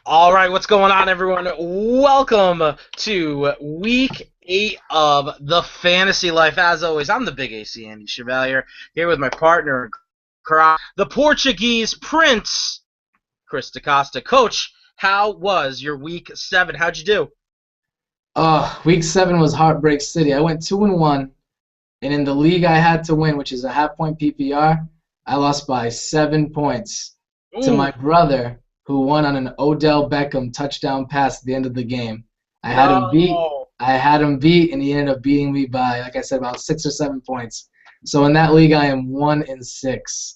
All right, what's going on, everyone? Welcome to Week 8 of the Fantasy Life. As always, I'm the Big AC Andy Chevalier, here with my partner, the Portuguese Prince, Chris Dacosta. Coach, how was your Week 7? How'd you do? Week 7 was Heartbreak City. I went 2-1, and in the league I had to win, which is a half-point PPR, I lost by 7 points to Ooh, my brother, who won on an Odell Beckham touchdown pass at the end of the game. I had him beat. no. I had him beat, and he ended up beating me by, like I said, about 6 or 7 points. So in that league, I am 1-6.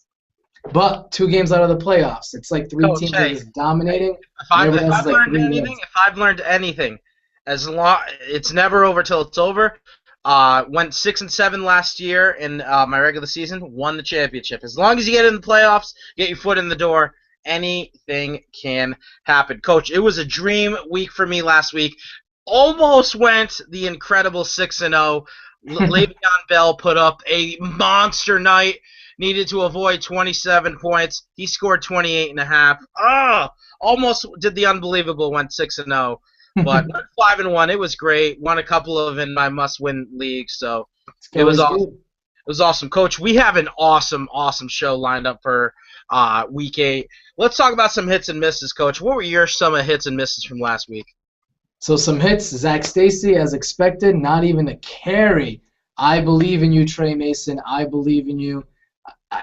But 2 games out of the playoffs. It's like 3 Coach, teams are hey, just dominating, if and I've, everybody if else is I've like learned 3 anything, wins. if I've learned anything, it's never over till it's over. Went 6-7 last year in my regular season. Won the championship. As long as you get in the playoffs, get your foot in the door, anything can happen. Coach, it was a dream week for me last week. Almost went the incredible 6-0. Le'Veon Bell put up a monster night. Needed to avoid 27 points. He scored 28 and a half. Almost did the unbelievable. Went 6-0. But 5-1, it was great. Won a couple of in my must-win leagues, so It's it was always awesome. good. It was awesome, Coach. We have an awesome show lined up for Week 8. Let's talk about some hits and misses, Coach. What were your some of hits and misses from last week? So some hits. Zach Stacy, as expected, not even a carry. I believe in you, Tre Mason. I believe in you.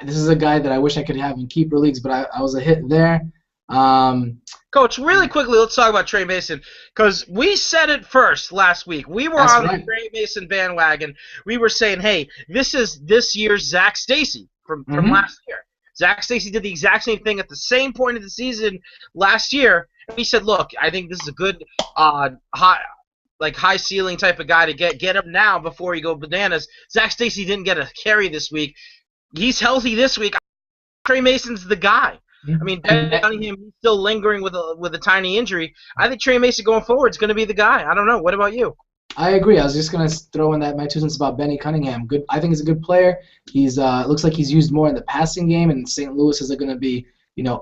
This is a guy that I wish I could have in keeper leagues, but I was a hit there. Um, Coach, really quickly, let's talk about Tre Mason, because we said it first last week. We were that's on the right. Tre Mason bandwagon. We were saying, hey, this is this year's Zach Stacy from hmm last year. Zach Stacy did the exact same thing at the same point of the season last year. And we said, look, I think this is a good high ceiling type of guy to get him now before you go bananas. Zach Stacy didn't get a carry this week. He's healthy this week. Tre Mason's the guy. I mean, Ben And Cunningham, he's still lingering with a tiny injury. I think Tre Mason going forward is going to be the guy. I don't know. What about you? I agree. I was just gonna throw in that my 2 cents about Benny Cunningham. Good. I think he's a good player. He's looks like he's used more in the passing game, and St. Louis is going to be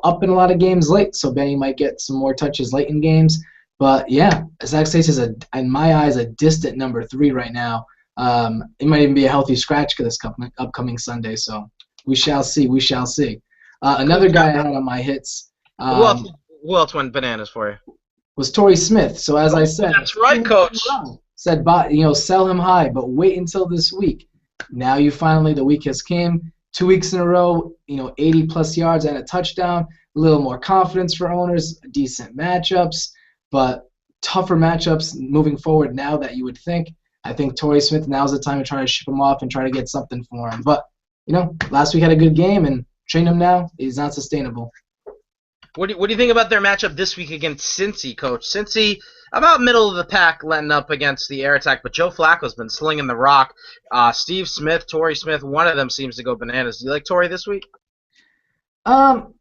up in a lot of games late. So Benny might get some more touches late in games. But yeah, Zach Stacy is in my eyes a distant number 3 right now. It might even be a healthy scratch for this upcoming Sunday. So we shall see. We shall see. Another guy I had on my hits Who else? um, Who else went bananas for you? was Torrey Smith. So as I said, That's right, Coach. said, sell him high, but wait until this week. Now the week has came. 2 weeks in a row, 80 plus yards and a touchdown. A little more confidence for owners. Decent matchups, but tougher matchups moving forward. Now that you would think, I think Torrey Smith, now's the time to try to ship him off and try to get something for him. But last week had a good game, and train him now is not sustainable. What do you think about their matchup this week against Cincy, Coach? Cincy, about middle of the pack, letting up against the air attack, but Joe Flacco's been slinging the rock. Steve Smith, Torrey Smith, one of them seems to go bananas. Do you like Torrey this week? Um,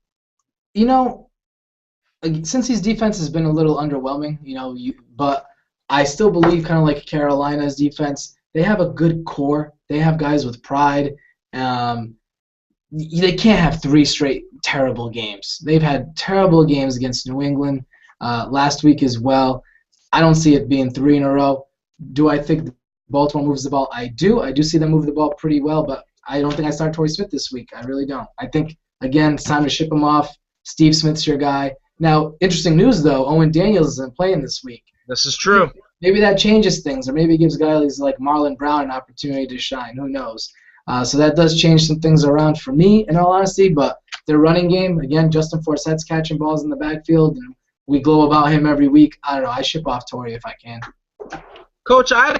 you know, since his defense has been a little underwhelming, but I still believe, kind of like Carolina's defense, they have a good core. They have guys with pride. Um, they can't have 3 straight terrible games. They've had terrible games against New England last week as well. I don't see it being 3 in a row. Do I think Baltimore moves the ball? I do. I do see them move the ball pretty well, but I don't think I start Torrey Smith this week. I really don't. I think, again, it's time to ship him off. Steve Smith's your guy. Now, interesting news, though. Owen Daniels isn't playing this week. This is true. Maybe that changes things, or maybe it gives guys like Marlon Brown an opportunity to shine. Who knows? So that does change some things around for me, in all honesty. But their running game, again, Justin Forsett's catching balls in the backfield, and we glow about him every week. I don't know. I ship off Torrey if I can. Coach, I had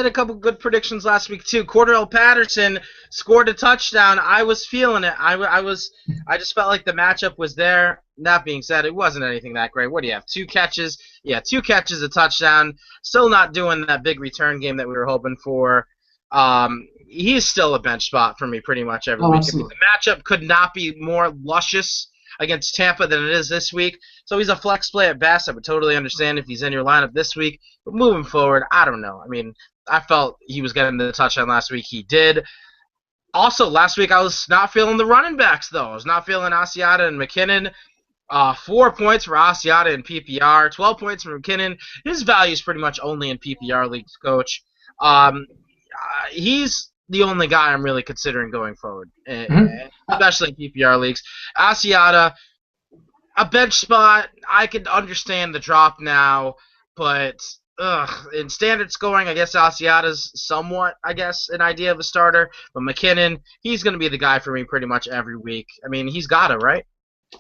a couple good predictions last week too. Cordell Patterson scored a touchdown. I was feeling it. I just felt like the matchup was there. That being said, it wasn't anything that great. What do you have? 2 catches? Yeah, 2 catches, a touchdown. Still not doing that big return game that we were hoping for. He's still a bench spot for me pretty much every week. Absolutely. The matchup could not be more luscious against Tampa than it is this week. So he's a flex play at best. I would totally understand if he's in your lineup this week. But moving forward, I don't know. I mean, I felt he was getting the touchdown last week. He did. Also, last week I was not feeling the running backs, though. I was not feeling Asiata and McKinnon. 4 points for Asiata in PPR, 12 points for McKinnon. His value is pretty much only in PPR leagues, Coach. He's the only guy I'm really considering going forward, Mhm. especially in PPR leagues. Asiata, a bench spot. I could understand the drop now, but in standard scoring, I guess Asiata's somewhat, I guess, an idea of a starter. But McKinnon, he's going to be the guy for me pretty much every week. I mean, he's got to, right?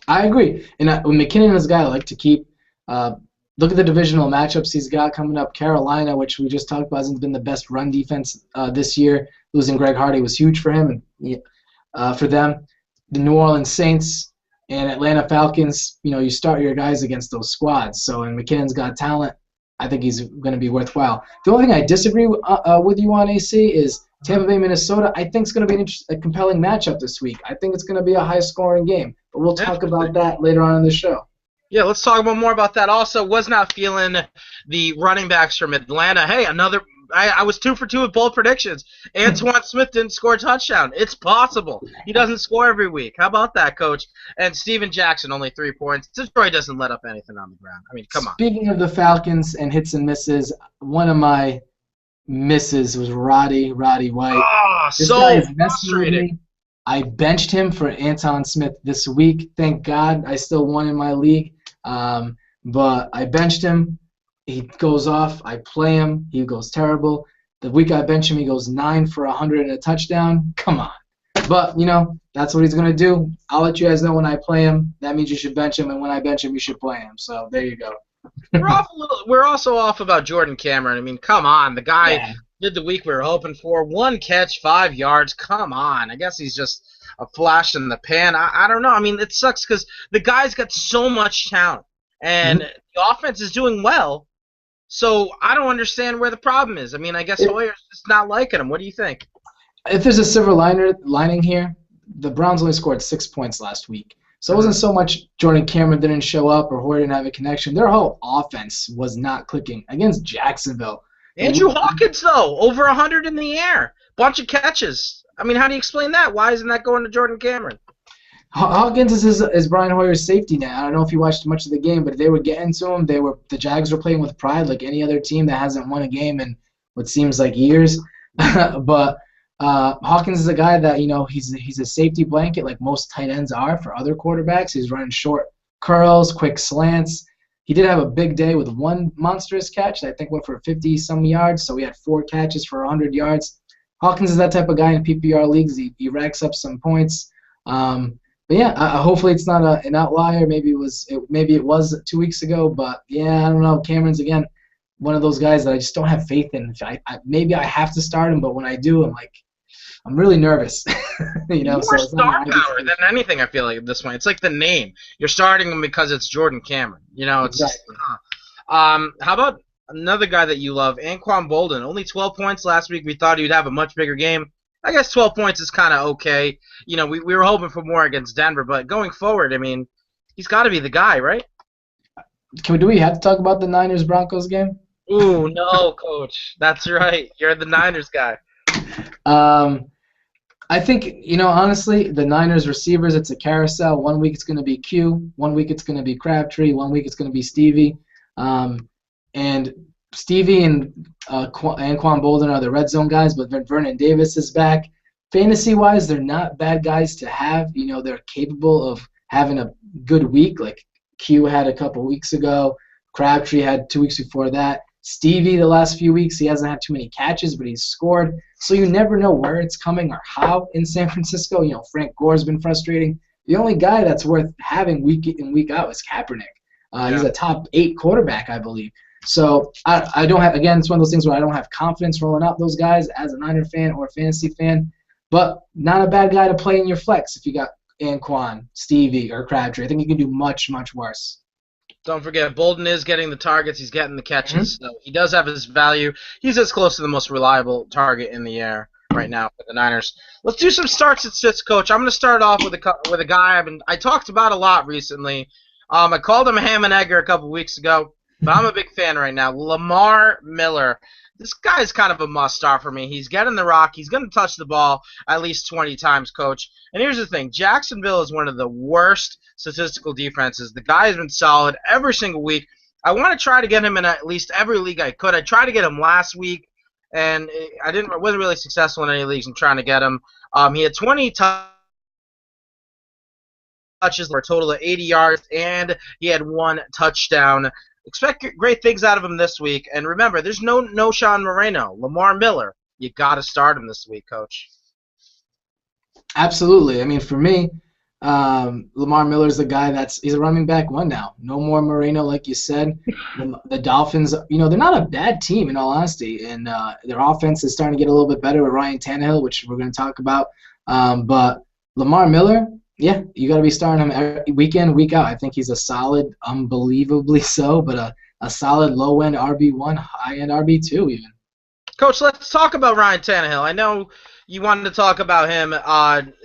I agree. And McKinnon is a guy I like to keep. Uh, Look at the divisional matchups he's got coming up. Carolina, which we just talked about, hasn't been the best run defense this year. Losing Greg Hardy was huge for him and for them. The New Orleans Saints and Atlanta Falcons, you start your guys against those squads. So, and McKinnon's got talent. I think he's going to be worthwhile. The only thing I disagree with you on, AC, is Tampa Bay, Minnesota. I think it's going to be a compelling matchup this week. I think it's going to be a high-scoring game. But we'll talk about that later on in the show. Yeah, let's talk about more about that. Also, was not feeling the running backs from Atlanta. Hey, I was 2 for 2 with bold predictions. Antoine Smith didn't score a touchdown. It's possible. He doesn't score every week. How about that, Coach? And Steven Jackson, only 3 points. Detroit doesn't let up anything on the ground. I mean, come on. Speaking of the Falcons and hits and misses, one of my misses was Roddy White. Oh, This so guy is messing with frustrating. me. I benched him for Anton Smith this week. Thank God I still won in my league. But I benched him. He goes off. I play him. He goes terrible. The week I bench him, he goes 9 for 100 and a touchdown. Come on. But, that's what he's going to do. I'll let you guys know when I play him. That means you should bench him, and when I bench him, you should play him. So there you go. We're also off about Jordan Cameron. I mean, come on. The guy Yeah. did the week we were hoping for. 1 catch, 5 yards. Come on. I guess he's just a flash in the pan. I don't know. I mean, it sucks because the guy's got so much talent. And the offense is doing well. So I don't understand where the problem is. I mean, I guess Hoyer's just not liking him. What do you think? If there's a silver lining here, the Browns only scored 6 points last week. So it wasn't so much Jordan Cameron didn't show up or Hoyer didn't have a connection. Their whole offense was not clicking against Jacksonville. Andrew Hawkins, though, over 100 in the air. Bunch of catches. I mean, how do you explain that? Why isn't that going to Jordan Cameron? Hawkins is Brian Hoyer's safety net. I don't know if you watched much of the game, but they were getting to him. The Jags were playing with pride like any other team that hasn't won a game in what seems like years. But Hawkins is a guy that, he's a safety blanket like most tight ends are for other quarterbacks. He's running short curls, quick slants. He did have a big day with 1 monstrous catch that I think went for 50-some yards, so he had 4 catches for 100 yards. Hawkins is that type of guy in PPR leagues. He racks up some points. But yeah, hopefully it's not an outlier. Maybe it was 2 weeks ago, but yeah, I don't know. Cameron's again one of those guys that I just don't have faith in. Maybe I have to start him, but when I do, I'm really nervous. More so star power than anything. I feel like at this point, it's like the name. You're starting him because it's Jordan Cameron. It's exactly. How about another guy that you love, Anquan Boldin? Only 12 points last week. We thought he'd have a much bigger game. I guess 12 points is kind of okay. We were hoping for more against Denver, but going forward, I mean, he's got to be the guy, right? Do we have to talk about the Niners-Broncos game? Ooh, no, Coach. That's right. You're the Niners guy. I think, honestly, the Niners receivers, it's a carousel. 1 week it's going to be Q. 1 week it's going to be Crabtree. 1 week it's going to be Stevie. And Stevie and Anquan Boldin are the red zone guys, but Vernon Davis is back. Fantasy-wise, they're not bad guys to have. They're capable of having a good week, like Q had a couple weeks ago. Crabtree had 2 weeks before that. Stevie, the last few weeks, he hasn't had too many catches, but he's scored. So you never know where it's coming or how in San Francisco. Frank Gore's been frustrating. The only guy that's worth having week in, week out is Kaepernick. He's a top 8 quarterback, I believe. So I don't have, again, it's one of those things where I don't have confidence rolling out those guys as a Niner fan or a fantasy fan, but not a bad guy to play in your flex if you got Anquan, Stevie, or Crabtree. I think you can do much, much worse. Don't forget, Bolden is getting the targets. He's getting the catches. So he does have his value. He's as close to the most reliable target in the air right now for the Niners. Let's do some starts and sits, Coach. I'm going to start off with a guy I talked about a lot recently. I called him a ham and egger a couple weeks ago. but I'm a big fan right now. Lamar Miller. This guy's kind of a must-start for me. He's getting the rock. He's going to touch the ball at least 20 times, Coach. And here's the thing. Jacksonville is one of the worst statistical defenses. The guy has been solid every single week. I want to try to get him in at least every league I could. I tried to get him last week, and I wasn't really successful in any leagues in trying to get him. He had 20 touches for a total of 80 yards, and he had 1 touchdown. Expect great things out of him this week. And remember, there's no Sean Moreno. Lamar Miller, you got to start him this week, Coach. Absolutely. I mean, for me, Lamar Miller's the guy he's a running back one now. No more Moreno, like you said. The Dolphins, they're not a bad team in all honesty, and their offense is starting to get a little bit better with Ryan Tannehill, which we're going to talk about. But Lamar Miller, yeah, you got to be starting him week in, week out. I think he's a solid, unbelievably so, but a solid low-end RB1, high-end RB2 even. Coach, let's talk about Ryan Tannehill. I know you wanted to talk about him.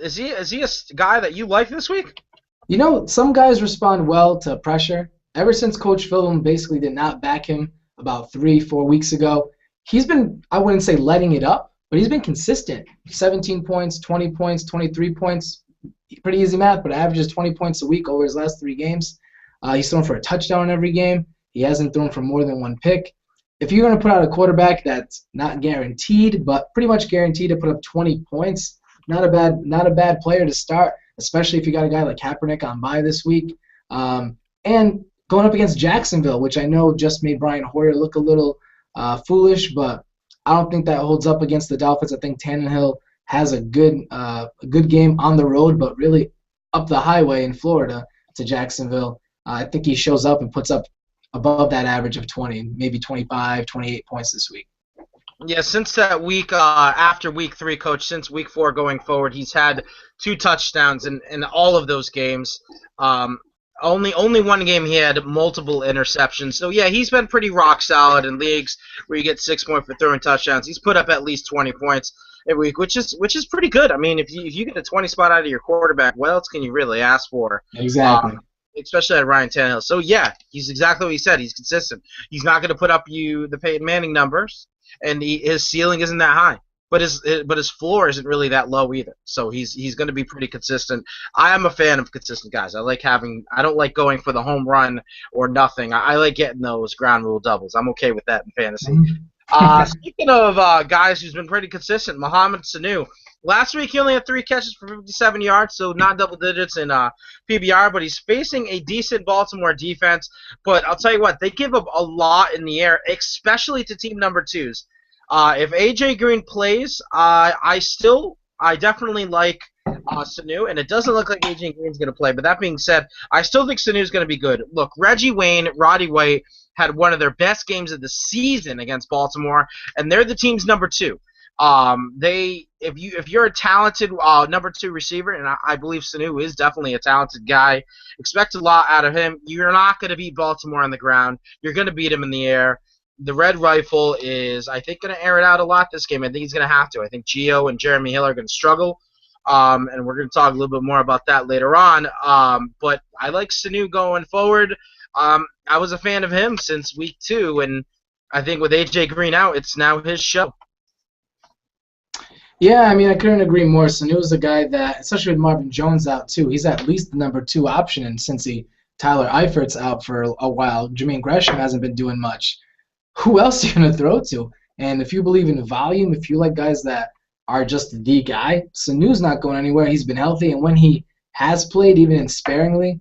Is he a guy that you like this week? Some guys respond well to pressure. Ever since Coach Philbin basically did not back him about 3-4 weeks ago, he's been, I wouldn't say letting it up, but he's been consistent. 17 points, 20 points, 23 points. Pretty easy math, but averages 20 points a week over his last 3 games. He's thrown for a touchdown every game. He hasn't thrown for more than 1 pick. If you're going to put out a quarterback that's not guaranteed, but pretty much guaranteed to put up 20 points, not a bad player to start, especially if you got a guy like Kaepernick on bye this week. And going up against Jacksonville, which I know just made Brian Hoyer look a little foolish, but I don't think that holds up against the Dolphins. I think Tannehill has a good game on the road, but really up the highway in Florida to Jacksonville. I think he shows up and puts up above that average of 20, maybe 25, 28 points this week. Yeah, since that week after week 3, Coach, since week 4 going forward, he's had 2 touchdowns in all of those games. Only 1 game he had multiple interceptions. So yeah, he's been pretty rock solid in leagues where you get 6 points for throwing touchdowns. He's put up at least 20 points every week, which is pretty good. I mean, if you get a 20 spot out of your quarterback, what else can you really ask for? Exactly. Especially at Ryan Tannehill. So yeah, he's exactly what he said. He's consistent. He's not going to put up the Peyton Manning numbers, and his ceiling isn't that high, but his floor isn't really that low either. So he's going to be pretty consistent. I am a fan of consistent guys. I don't like going for the home run or nothing. I like getting those ground rule doubles. I'm okay with that in fantasy. Speaking of guys who's been pretty consistent, Mohamed Sanu. Last week he only had 3 catches for 57 yards, so not double digits in PBR, but he's facing a decent Baltimore defense. But I'll tell you what, they give up a lot in the air, especially to team number 2s. If A.J. Green plays, I definitely like Sanu, and it doesn't look like A.J. Green's going to play. But that being said, I still think Sanu's going to be good. Look, Reggie Wayne, Roddy White had one of their best games of the season against Baltimore, and they're the team's number 2. If you're a talented number 2 receiver, and I believe Sanu is definitely a talented guy, expect a lot out of him. You're not going to beat Baltimore on the ground. You're going to beat him in the air. The Red Rifle is, I think, going to air it out a lot this game. I think he's going to have to. I think Gio and Jeremy Hill are going to struggle, and we're going to talk a little bit more about that later on. But I like Sanu going forward. I was a fan of him since week 2, and I think with A.J. Green out, it's now his show. Yeah, I mean, I couldn't agree more. Sanu's a guy that, especially with Marvin Jones out too, he's at least the number 2 option. And since Tyler Eifert's out for a while, Jermaine Gresham hasn't been doing much. Who else are you going to throw to? And if you believe in volume, if you like guys that are just the guy, Sanu's not going anywhere. He's been healthy, and when he has played, even in sparingly,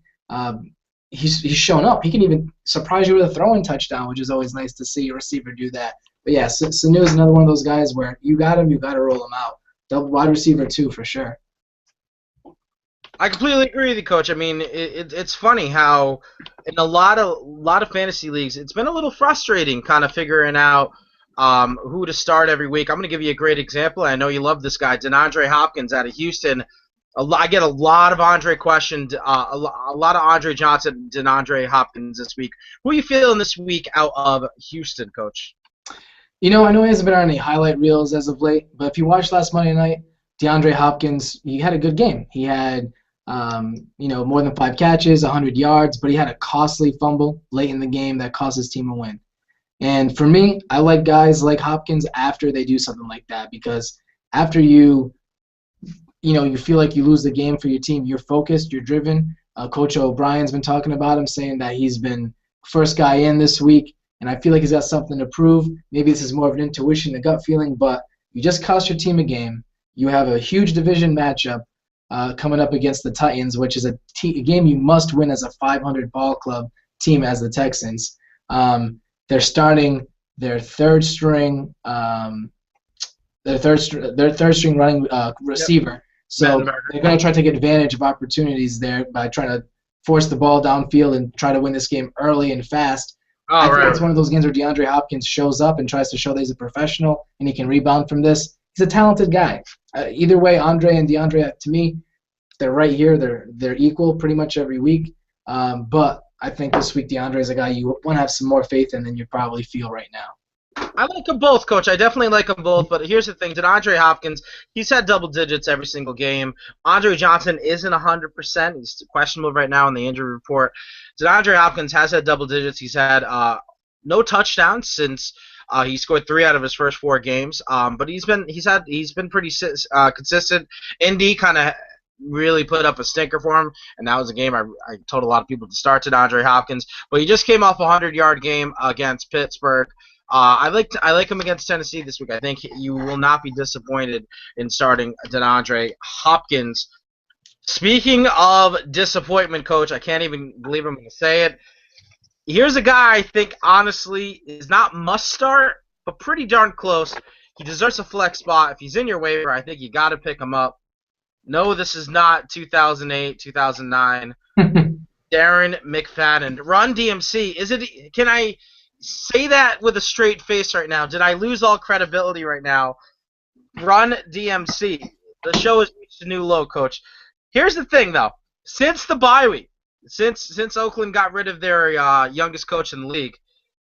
he's shown up. He can even surprise you with a throwing touchdown, which is always nice to see a receiver do that. But yeah, Sanu is another one of those guys where you got him, you got to roll him out. Double wide receiver 2 for sure. I completely agree with you, Coach. I mean, it's funny how in a lot of fantasy leagues, it's been a little frustrating kind of figuring out who to start every week. I'm going to give you a great example. I know you love this guy, DeAndre Hopkins out of Houston. I get a lot of Andre questioned, a lot of Andre Johnson, DeAndre Hopkins this week. Who are you feeling this week out of Houston, Coach? I know he hasn't been on any highlight reels as of late, but if you watched last Monday night, DeAndre Hopkins, he had a good game. He had More than 5 catches, 100 yards, but he had a costly fumble late in the game that cost his team a win. And for me, I like guys like Hopkins after they do something like that, because after you feel like you lose the game for your team, you're focused, you're driven. Coach O'Brien's been talking about him, saying that he's been first guy in this week, and I feel like he's got something to prove. Maybe this is more of an intuition, a gut feeling, but you just cost your team a game. You have a huge division matchup coming up against the Titans, which is a game you must win as a 500 ball club team as the Texans. They're starting their third string running receiver. Yep. So they're going to try to take advantage of opportunities there by trying to force the ball downfield and try to win this game early and fast. I think it's one of those games where DeAndre Hopkins shows up and tries to show that he's a professional and he can rebound from this. He's a talented guy. Either way, Andre and DeAndre, to me, they're right here. They're equal pretty much every week. But I think this week DeAndre is a guy you want to have some more faith in than you probably feel right now. I like them both, Coach. I definitely like them both. But here's the thing. DeAndre Hopkins, he's had double digits every single game. Andre Johnson isn't 100%. He's questionable right now in the injury report. DeAndre Hopkins has had double digits. He's had no touchdowns since he scored 3 out of his first 4 games. But he's been pretty consistent. Indy kind of really put up a stinker for him, and that was a game I told a lot of people to start DeAndre Hopkins. But he just came off a 100-yard game against Pittsburgh. I like him against Tennessee this week. I think you will not be disappointed in starting DeAndre Hopkins. Speaking of disappointment, Coach, I can't even believe I'm going to say it. Here's a guy I think, honestly, is not must start, but pretty darn close. He deserves a flex spot. If he's in your waiver, I think you got to pick him up. No, this is not 2008, 2009. Darren McFadden. Run DMC. Can I say that with a straight face right now? Did I lose all credibility right now? Run DMC. The show has reached a new low, Coach. Here's the thing, though. Since the bye week, since Oakland got rid of their youngest coach in the league,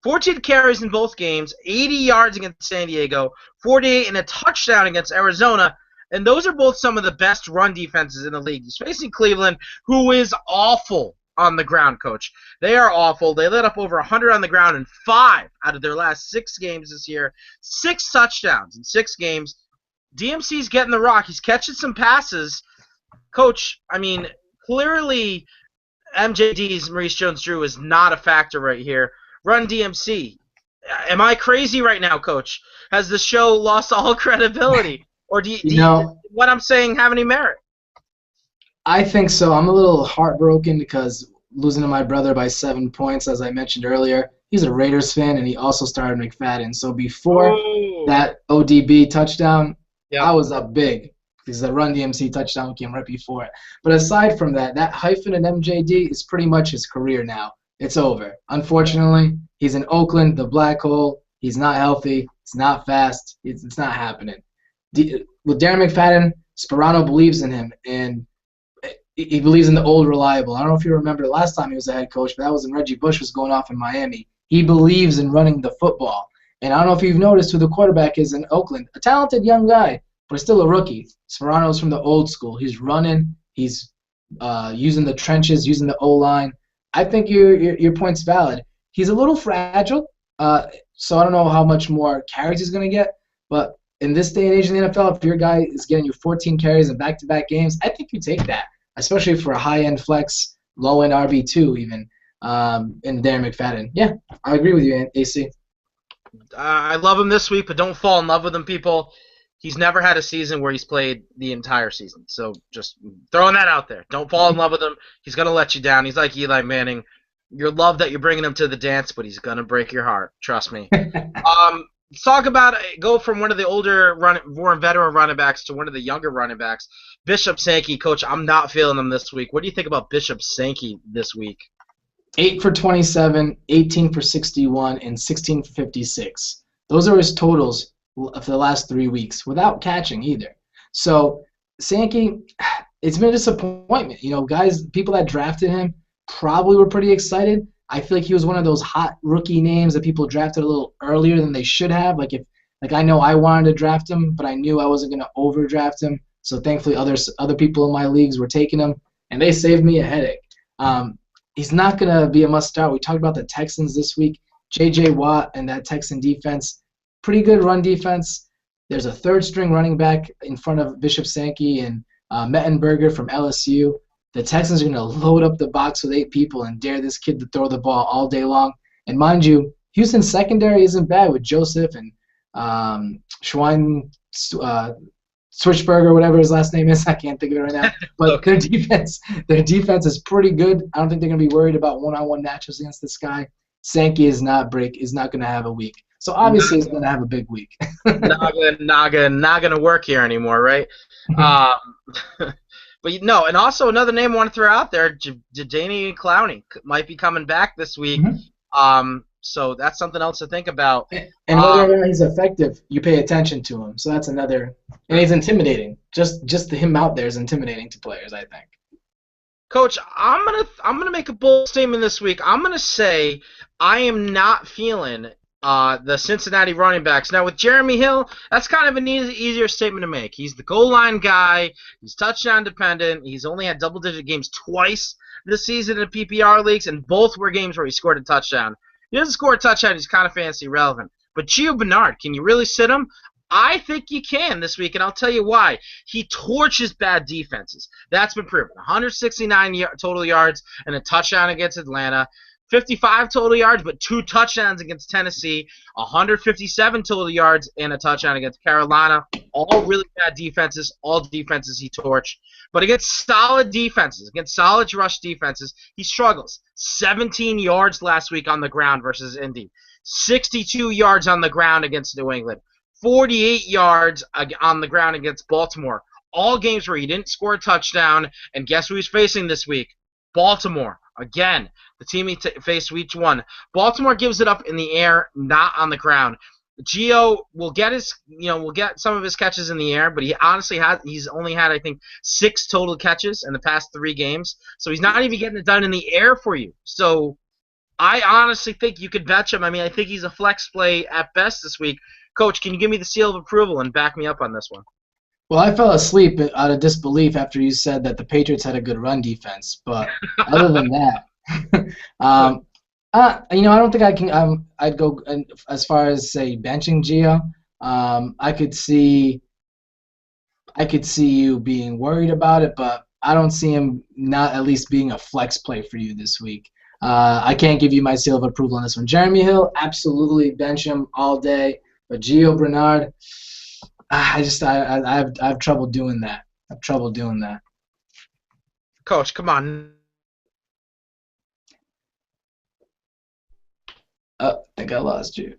14 carries in both games, 80 yards against San Diego, 48 and a touchdown against Arizona, and those are both some of the best run defenses in the league. He's facing Cleveland, who is awful on the ground, Coach. They are awful. They let up over 100 on the ground in 5 out of their last 6 games this year. 6 touchdowns in 6 games. DMC's getting the rock. He's catching some passes. Coach, I mean, clearly MJD's Maurice Jones-Drew is not a factor right here. Run DMC. Am I crazy right now, Coach? Has the show lost all credibility? Or do what I'm saying have any merit? I think so. I'm a little heartbroken because losing to my brother by 7 points, as I mentioned earlier. He's a Raiders fan, and he also started McFadden. So before that ODB touchdown, I was up big because the Run DMC touchdown came right before it. But aside from that, that hyphen in MJD is pretty much his career now. It's over. Unfortunately, he's in Oakland, the black hole. He's not healthy. He's not fast. It's not happening. With Darren McFadden, Sperano believes in him, and he believes in the old reliable. I don't know if you remember the last time he was a head coach, but that was when Reggie Bush was going off in Miami. He believes in running the football. And I don't know if you've noticed who the quarterback is in Oakland. A talented young guy, but still a rookie. Sperano's from the old school. He's running. He's using the trenches, using the O-line. I think your point's valid. He's a little fragile, so I don't know how much more carries he's going to get. But in this day and age in the NFL, if your guy is getting you 14 carries in back-to-back games, I think you take that, especially for a high-end flex, low-end RB2 even, in Darren McFadden. Yeah, I agree with you, AC. I love him this week, but don't fall in love with him, people. He's never had a season where he's played the entire season. So just throwing that out there. Don't fall in love with him. He's going to let you down. He's like Eli Manning. You're love that you're bringing him to the dance, but he's going to break your heart. Trust me. Let's talk about go from one of the older, more veteran running backs to one of the younger running backs. Bishop Sankey. Coach, I'm not feeling him this week. What do you think about Bishop Sankey this week? 8 for 27, 18 for 61, and 16 for 56. Those are his totals for the last 3 weeks without catching either. So Sankey, it's been a disappointment. You know, guys, people that drafted him probably were pretty excited. I feel like he was one of those hot rookie names that people drafted a little earlier than they should have. Like I know I wanted to draft him, but I knew I wasn't going to overdraft him. So thankfully other people in my leagues were taking him. and they saved me a headache. He's not going to be a must-start. We talked about the Texans this week. J.J. Watt and that Texan defense, pretty good run defense. There's a third-string running back in front of Bishop Sankey and Mettenberger from LSU. The Texans are going to load up the box with 8 people and dare this kid to throw the ball all day long. And mind you, Houston's secondary isn't bad with Joseph and Schwein, Switchberger, whatever his last name is. I can't think of it right now. But their defense is pretty good. I don't think they're going to be worried about one-on-one matchups against this guy. Sankey is not going to have a week. So obviously he's going to have a big week. not gonna work here anymore, right? But no, and also another name I want to throw out there, Jadeveon Clowney might be coming back this week. So that's something else to think about. And whether or not he's effective, you pay attention to him. So that's another. And he's intimidating. Just him out there is intimidating to players, I think. Coach, I'm gonna make a bold statement this week. I'm gonna say I am not feeling the Cincinnati running backs. Now with Jeremy Hill, that's kind of an easier statement to make. He's the goal line guy. He's touchdown dependent. He's only had double-digit games twice this season in PPR leagues, and both were games where he scored a touchdown. He doesn't score a touchdown. He's kind of fantasy relevant. But Gio Bernard, can you really sit him? I think you can this week, and I'll tell you why. He torches bad defenses. That's been proven. 169 total yards and a touchdown against Atlanta. 55 total yards, but 2 touchdowns against Tennessee. 157 total yards and a touchdown against Carolina. All really bad defenses. All defenses he torched. But against solid defenses, against solid rush defenses, he struggles. 17 yards last week on the ground versus Indy. 62 yards on the ground against New England. 48 yards on the ground against Baltimore. All games where he didn't score a touchdown. And guess who he's facing this week? Baltimore. Again, the team he faced week 1. Baltimore gives it up in the air, not on the ground. Gio will get some of his catches in the air, but he's only had, I think, 6 total catches in the past 3 games. So he's not even getting it done in the air for you. So I honestly think you could bench him. I mean, I think he's a flex play at best this week. Coach, can you give me the seal of approval and back me up on this one? Well, I fell asleep out of disbelief after you said that the Patriots had a good run defense. But other than that, I don't think I can. I'd go as far as say benching Gio. I could see you being worried about it, but I don't see him not at least being a flex play for you this week. I can't give you my seal of approval on this one. Jeremy Hill, absolutely bench him all day. But Gio Bernard, I have trouble doing that. Coach, come on. Oh, I think I lost you.